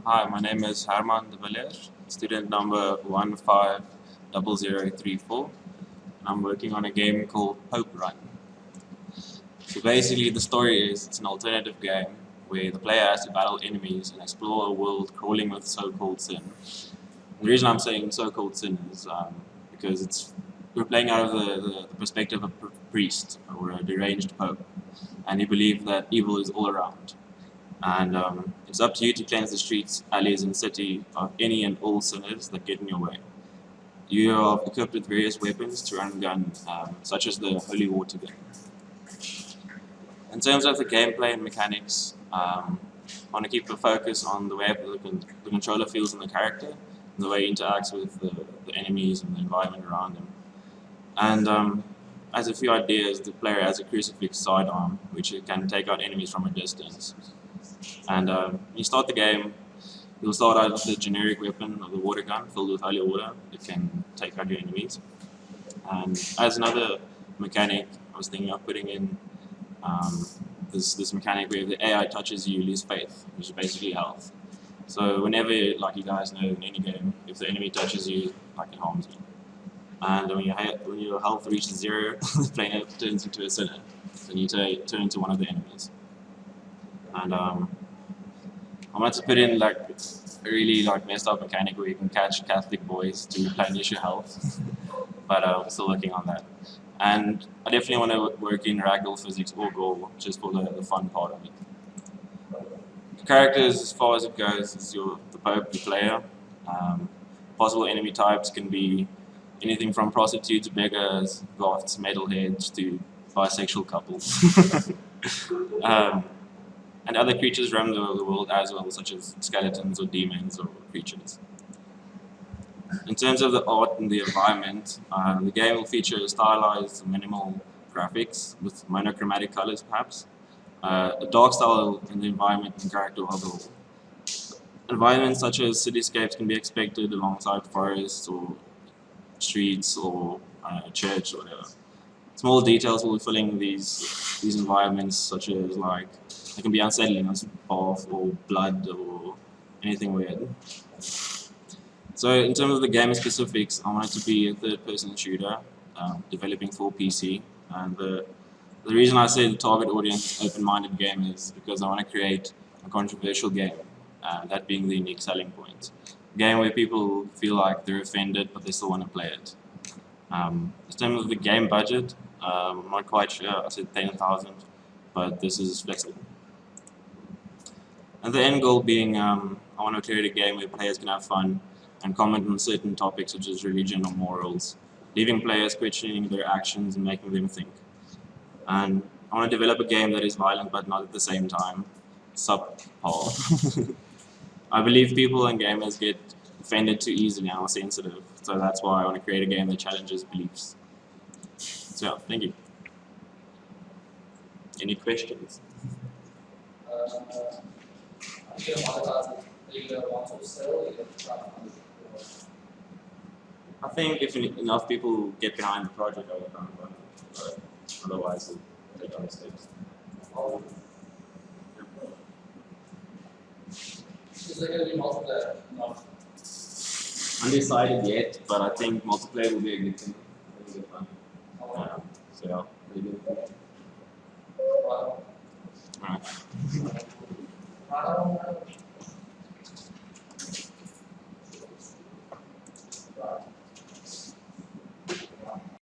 Hi, my name is Herman de Villiers, student number 150034, and I'm working on a game called Pope Run. So basically the story is it's an alternative game where the player has to battle enemies and explore a world crawling with so-called sin. The reason I'm saying so-called sin is because we're playing out of the perspective of a priest or a deranged pope, and you believe that evil is all around. And it's up to you to cleanse the streets, alleys, and city of any and all sinners that get in your way. You are equipped with various weapons to run and gun, such as the Holy Water Gun. In terms of the gameplay and mechanics, I want to keep the focus on the way the controller feels in the character, and the way he interacts with the enemies and the environment around him. And as a few ideas, the player has a crucifix sidearm, which can take out enemies from a distance. And when you start the game, you'll start out with the generic weapon of the water gun filled with holy water. It can take out your enemies. And as another mechanic, I was thinking of putting in this mechanic where if the AI touches you, you lose faith, which is basically health. So whenever, like you guys know in any game, if the enemy touches you, like it harms you. And when your health reaches zero, the player turns into a sinner. Then you turn into one of the enemies. And I wanted to put in like a really messed up mechanic where you can catch Catholic boys to replenish your health, but we're still working on that. And I definitely want to work in ragdoll physics or gore, just for the fun part of it. The characters, as far as it goes, is the Pope, the player. Possible enemy types can be anything from prostitutes, beggars, goths, metalheads to bisexual couples. And other creatures roam the world as well, such as skeletons or demons or creatures. In terms of the art and the environment, the game will feature stylized, minimal graphics with monochromatic colors, perhaps. A dark style in the environment and character of the whole. Environments such as cityscapes can be expected alongside forests or streets or a church or whatever. Small details will be filling these environments, such as they can be unsettling, as bath or blood or anything weird. So in terms of the game specifics, I want it to be a third-person shooter, developing for PC. And the reason I say the target audience is open-minded gamers is because I want to create a controversial game, that being the unique selling point. A game where people feel like they're offended, but they still want to play it. In terms of the game budget, I'm not quite sure. I said 10,000, but this is flexible. And the end goal being, I want to create a game where players can have fun and comment on certain topics such as religion or morals, leaving players questioning their actions and making them think. And I want to develop a game that is violent but not at the same time subpar. I believe people and gamers get offended too easily and are sensitive, so that's why I want to create a game that challenges beliefs. So yeah, thank you. Any questions? I think if enough people get behind the project, I will come run it. But otherwise, it'll take other steps. Is there going to be multiplayer? No. Undecided yet, but I think multiplayer will be a good thing. It'll be fun. So yeah, really good. Wow. Alright.